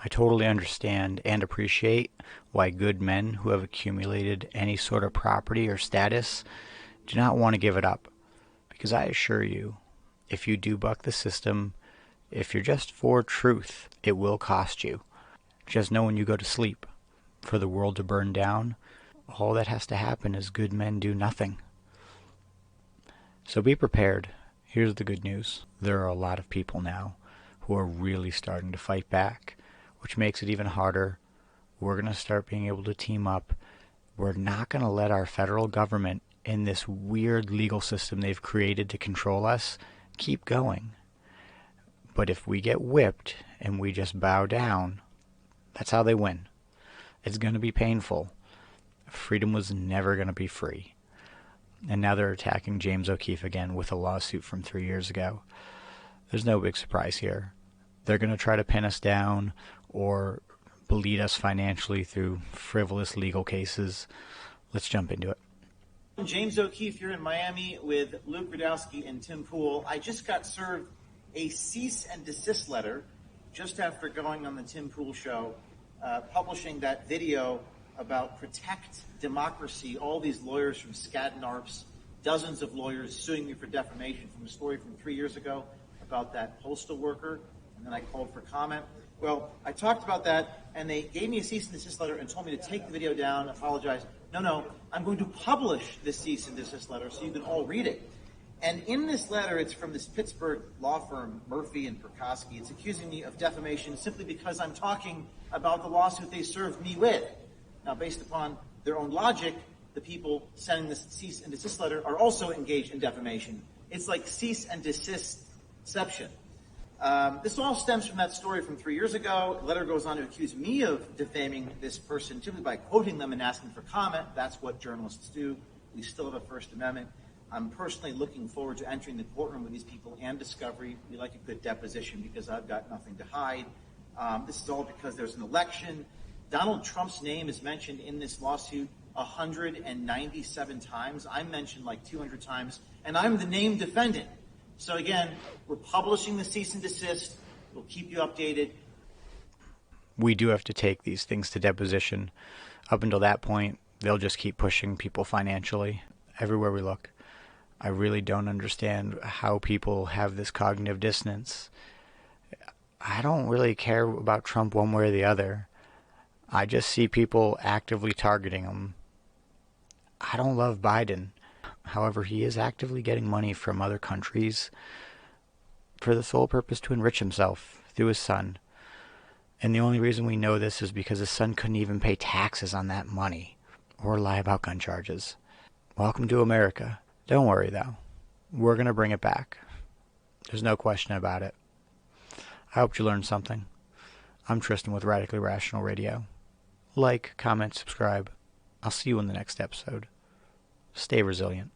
I totally understand and appreciate why good men who have accumulated any sort of property or status do not want to give it up. Because I assure you, if you do buck the system, if you're just for truth, it will cost you. Just know when you go to sleep, for the world to burn down, all that has to happen is good men do nothing. So be prepared. Here's the good news. There are a lot of people now who are really starting to fight back, which makes it even harder. We're going to start being able to team up. We're not going to let our federal government in this weird legal system they've created to control us keep going. But if we get whipped and we just bow down, that's how they win. It's going to be painful. Freedom was never going to be free. And now they're attacking James O'Keefe again with a lawsuit from 3 years ago. There's no big surprise here. They're going to try to pin us down or bleed us financially through frivolous legal cases. Let's jump into it. James O'Keefe here in Miami with Luke Rudowski and Tim Pool. I just got served a cease and desist letter just after going on the Tim Pool show, publishing that video about protect democracy, all these lawyers from Skadden Arps, dozens of lawyers suing me for defamation from a story from 3 years ago about that postal worker, and then I called for comment. Well, I talked about that, and they gave me a cease and desist letter and told me to take the video down, apologize. No, I'm going to publish this cease and desist letter so you can all read it. And in this letter, it's from this Pittsburgh law firm, Murphy and Perkosky. It's accusing me of defamation simply because I'm talking about the lawsuit they served me with. Now, based upon their own logic, the people sending this cease and desist letter are also engaged in defamation. It's like cease and desistception. This all stems from that story from 3 years ago. The letter goes on to accuse me of defaming this person simply by quoting them and asking for comment. That's what journalists do. We still have a First Amendment. I'm personally looking forward to entering the courtroom with these people and discovery. We like a good deposition because I've got nothing to hide. This is all because there's an election. Donald Trump's name is mentioned in this lawsuit 197 times. I'm mentioned like 200 times, and I'm the named defendant. So again, we're publishing the cease and desist. We'll keep you updated. We do have to take these things to deposition. Up until that point, they'll just keep pushing people financially everywhere we look. I really don't understand how people have this cognitive dissonance. I don't really care about Trump one way or the other. I just see people actively targeting him. I don't love Biden. However, he is actively getting money from other countries for the sole purpose to enrich himself through his son. And the only reason we know this is because his son couldn't even pay taxes on that money or lie about gun charges. Welcome to America. Don't worry, though. We're going to bring it back. There's no question about it. I hope you learned something. I'm Tristan with Radically Rational Radio. Like, comment, subscribe. I'll see you in the next episode. Stay resilient.